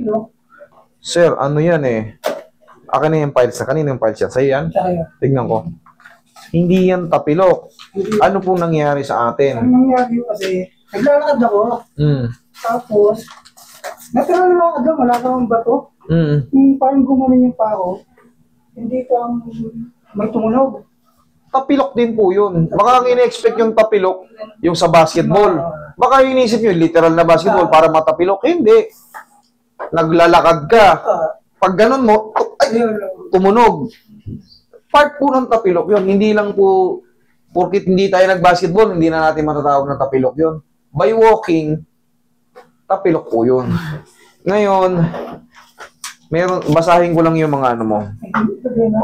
No? Sir, ano yan eh? Akin na yung files na. Kanina yung files yan. Sa'yo yan? Tignan ko. Hindi yan tapilok. Ano pong nangyari sa atin? Ang nangyari kasi, naglalakad ako. Tapos, natural na lakad lang, wala kang bato. Parang gumanin yung pako. Hindi kang may tumunog. Tapilok din po yun. Baka ang ina-expect yung tapilok, yung sa basketball. Baka inisip nyo, literal na basketball para matapilok. Hindi. Naglalakad ka. Pag ganun mo, ay, tumunog. Part po ng tapilok yun. Hindi lang po, porkit hindi tayo nag-basketball, hindi na natin matatawag na tapilok yun. By walking, tapilok po yun. Ngayon, basahin ko lang yung mga ano mo.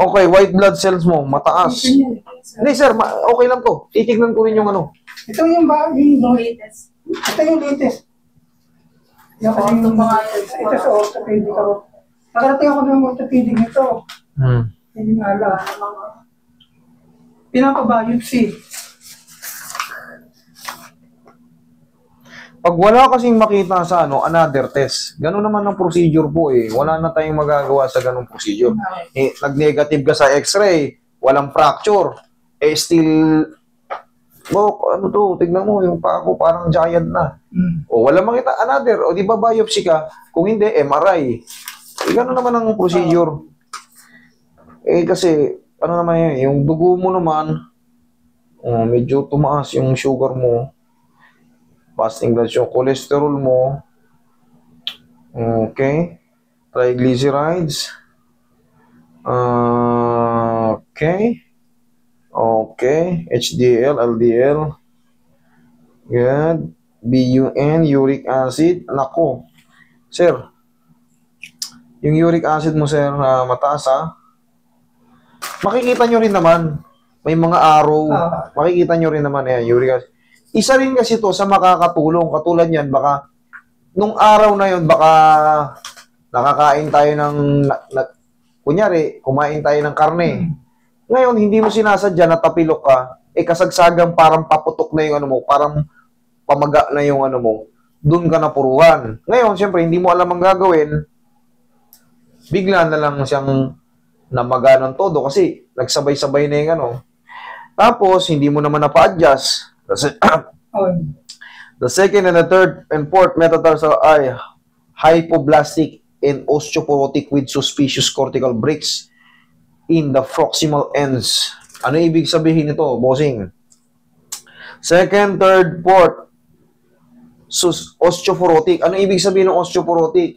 Okay, white blood cells mo, mataas. Hindi sir, okay lang to. Titignan ko rin yung ano. Ito yung latest. Ito yung latest. Ito sa orthopedic ako. Nakarating ako ng orthopedic nito. Hindi nga alam. Pinapabiopsy. Pag wala kasing makita sa ano, another test. Ganun naman ang procedure po eh. Wala na tayong magagawa sa ganung procedure. Eh, nag-negative ka sa x-ray, walang fracture. Eh, still, ano to, tignan mo, yung paa ko parang giant na. O, wala makita, another. O, di ba biopsy ka? Kung hindi, MRI. Eh, ganun naman ang procedure. Eh, kasi, ano naman yan, yung dugo mo naman, medyo tumaas yung sugar mo, fasting blood sugar, cholesterol mo, okay, triglycerides, okay, HDL, LDL, good, BUN, uric acid, nako, sir, yung uric acid mo sir, mataas ha, makikita nyo rin naman, may mga arrow, makikita nyo rin naman, uric acid. Isa rin kasi to sa makakatulong. Katulad yan, baka, nung araw na yun, baka nakakain tayo ng, kunyari, kumain tayo ng karne. Ngayon, hindi mo sinasadya na tapilok ka, kasagsagang parang paputok na yung ano mo, parang pamaga na yung ano mo, dun ka napuruhan. Ngayon, siyempre, hindi mo alam ang gagawin, bigla na lang siyang namaga ng todo kasi nagsabay-sabay na yung ano. Tapos, hindi mo naman napa-adjust. The second and the third and fourth metatarsal are hypoblastic and osteoporotic with suspicious cortical breaks in the proximal ends. Ano ibig sabihin nito, bossing? Second, third, fourth, osteoporotic. Ano ibig sabihin ng osteoporotic?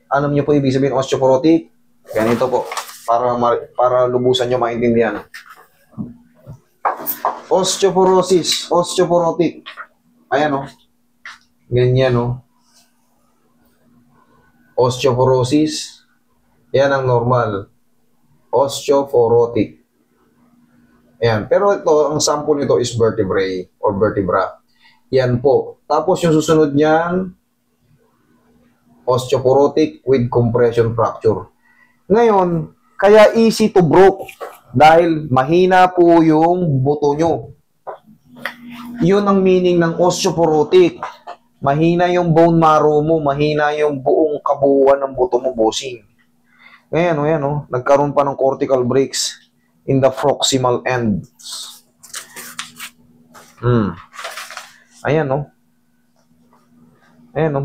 Alam niyo po ibig sabihin ng osteoporotic? Ganito po, para lubusan niyo maintindihan. Osteoporosis, osteoporotic. Ayan o. Ganyan o. Osteoporosis. Yan ang normal. Osteoporotic. Ayan. Pero ito, ang sample nito is vertebrae or vertebra. Yan po. Tapos yung susunod niyan, osteoporotic with compression fracture. Ngayon, kaya easy to broke. Dahil mahina po yung buto nyo. Yun ang meaning ng osteoporotic. Mahina yung bone marrow mo, mahina yung buong kabuuan ng buto mo, bossing. Ngayon, nagkaroon pa ng cortical breaks in the proximal end. Ayan,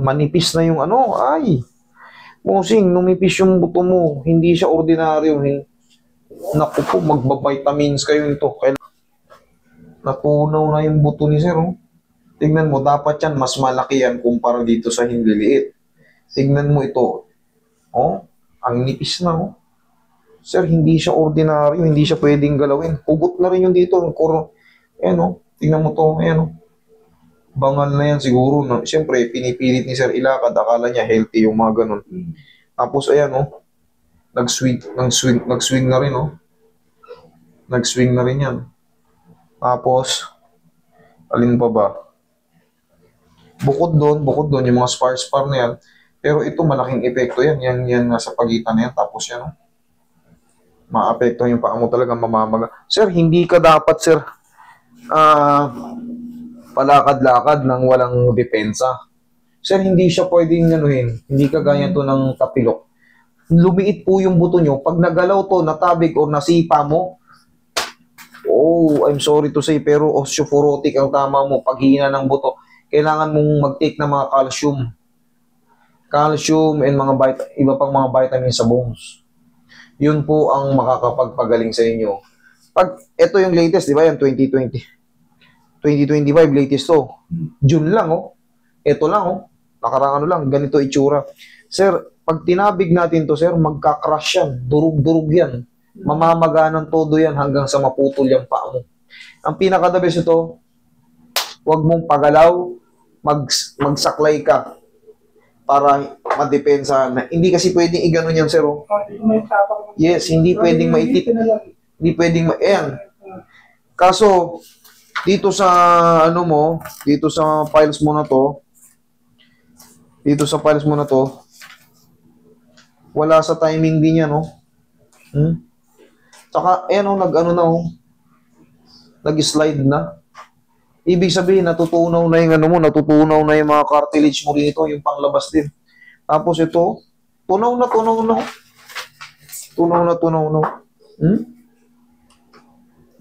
manipis na yung ano, ay. Bossing, numipis yung buto mo, hindi siya ordinaryo, naku po, magbabitamins kayo nito. Natunaw na yung buto ni sir. Tignan mo, dapat yan, mas malaki yan kumpara dito sa hindi liit. Tignan mo ito. Ang nipis na. Sir, hindi siya ordinaryo, hindi siya pwedeng galawin. Hugot na rin yung dito. Tignan mo to. Bangal na yan siguro. Siyempre, pinipilit ni sir ilakad. Akala niya healthy yung mga ganun. Tapos, nag-swing na rin, Nag-swing na rin yan. Tapos, alin pa ba? Bukod doon, yung mga spar na yan. Pero ito, malaking epekto yan. Yan nasa pagitan na yan. Tapos yan, maapekto yung paa mo talaga, mamamaga. Sir, hindi ka dapat, sir, palakad-lakad ng walang depensa. Sir, hindi siya pwedeng anuhin. Hindi kagaya to ng tapilok. Lumiit po yung buto nyo. Pag nagalaw to, natabig or nasipa mo, oh, I'm sorry to say, pero osteoporotic ang tama mo. Paghihina ng buto, kailangan mong mag-take ng mga calcium. Calcium and iba pang mga vitamins sa bones. Yun po ang makakapagpagaling sa inyo. Pag ito yung latest, di ba yan, 2020. 2025, latest to. June lang, oh. Ito lang, oh. Nakarang ano lang, ganito itsura. Sir, pag tinabig natin to, sir, magka-crush yan. Durug-durug yan. Mamamaganan todo yan hanggang sa maputol yung paa mo. Ang pinaka-the best ito, huwag mong pagalaw, magsaklay ka para madepensa na. Hindi kasi pwedeng iganon yan, sir. Oh. Yes, hindi pwedeng maitip. Hindi pwedeng ayan. Kaso, dito sa ano mo, dito sa files mo na to, wala sa timing din yan, no? Tsaka, ayan, oh, nag-ano na, oh. Nag-slide na. Ibig sabihin, natutunaw na yung ano mo, natutunaw na yung mga cartilage mo rito, yung panglabas din. Tapos ito, tunaw na. Tunaw na.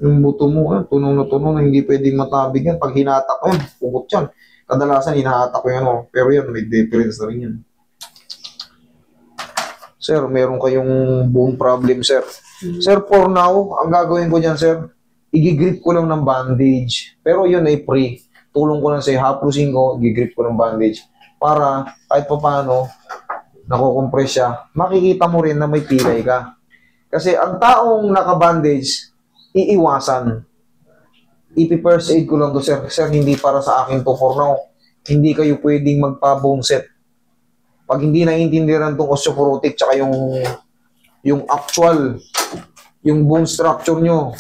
Yung buto mo, tunaw na, hindi pwedeng matabig yan. Pag hinatak ko yan, pugot yan. Kadalasan, hinahatak ko yan, oh. Pero yan, may difference na rin yan. Sir, meron kayong bone problem, sir. Sir, for now, ang gagawin ko dyan, sir, i-grip ko lang ng bandage. Pero yun ay free. Tulong ko lang sa'yo, haplusin ko, i-grip ko ng bandage. Para kahit pa paano, nakukompress siya, makikita mo rin na may pilay ka. Kasi ang taong naka-bandage, iiwasan. Ipi-first aid ko lang to, sir. Sir, hindi para sa akin to for now. Hindi kayo pwedeng magpa-bone set. Pag hindi naiintindihan tong osteoporotic tsaka yung actual, yung bone structure nyo,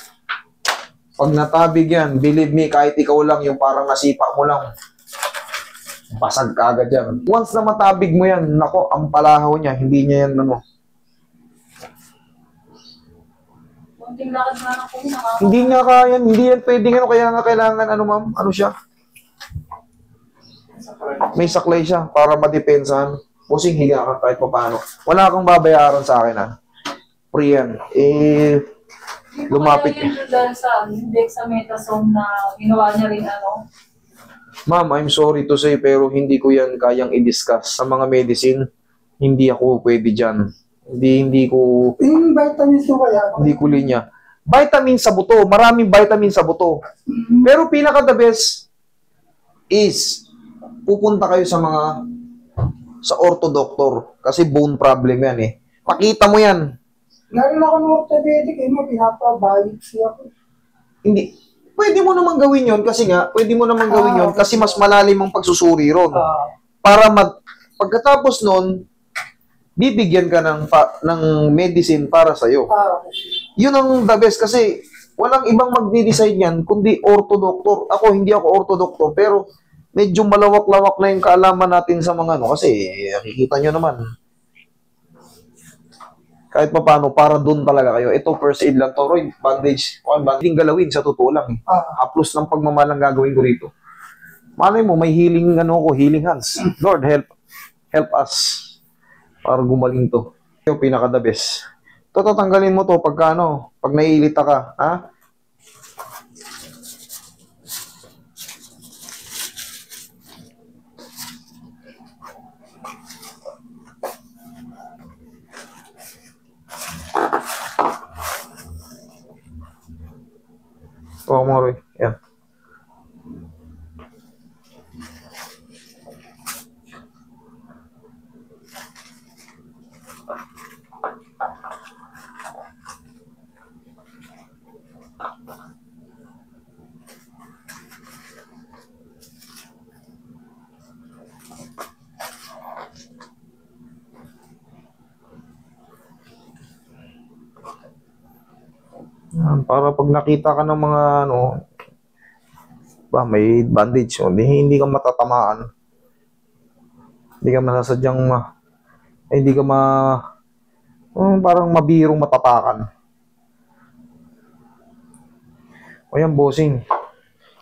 pag natabig yan, believe me, kahit ikaw lang, yung parang nasipa mo lang, basag ka agad yan. Once na matabig mo yan, nako, ang palahaw niya, hindi niya yan, ano. Hindi nga kaya, hindi yan pwedeng, ano, kaya nga kailangan, ano ma'am, ano siya? May saklay siya, para madepensahan. Pusing higa ka kahit pa paano. Wala kang babayaran sa akin, ha. Free yan. Lumapit. Hindi ko dahil sa dexamethasone na ginawa niya rin, ano. Ma'am, I'm sorry to say, pero hindi ko yan kayang i-discuss. Sa mga medicine, hindi ako pwede dyan. Hindi ko... Yung vitamins mo kaya? Hindi ko linya. Vitamin sa buto. Maraming vitamin sa buto. Pero pinaka-the best is pupunta kayo sa orthodoctor. Kasi bone problem yan, eh. Pakita mo yan. Lalo na ako ng orthopedic, pinapabiopsy ako. Hindi. Pwede mo naman gawin yon kasi kasi mas malalim ang pagsusuri ron. Para pagkatapos nun, bibigyan ka ng medicine para sa'yo. Yun ang the best kasi walang ibang magdi-decide yan kundi orthodoctor. Ako, hindi ako orthodoctor, pero medyo malawak-lawak na yung kaalaman natin sa mga ano. Kasi, nakikita nyo naman, kahit pa paano, para doon talaga kayo. Ito, first aid lang to, Roy, bandage. Banding galawin, sa totoo lang. Haplos ng pagmamalang gagawin ko rito. Malay mo, may healing, healing hands. Lord, help us para gumaling to. Yung pinaka-the best. Ito, tatanggalin mo to pag naiilita ka, ha? Huwag mo, Roy. Yan. Para pag nakita ka ng mga may bandage, hindi ka matatamaan. Hindi ka masasadyang parang mabirong matapakan. O yan, bossing.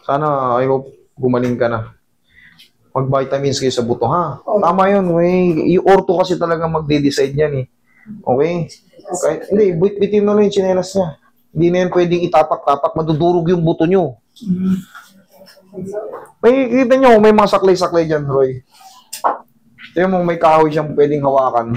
Sana, I hope, gumaling ka na. Mag-vitamins kayo sa buto, ha? Oo. Tama yun. Yung orto kasi talaga magde-decide yan, eh. Okay? Kahit, hindi, bitin na lang yung tsinelas niya. Hindi na yan pwedeng itapak-tapak, madudurog yung buto nyo. May, kita nyo, may mga saklay-saklay dyan, Roy. Tingnan mo, may kahoy siyang pwedeng hawakan.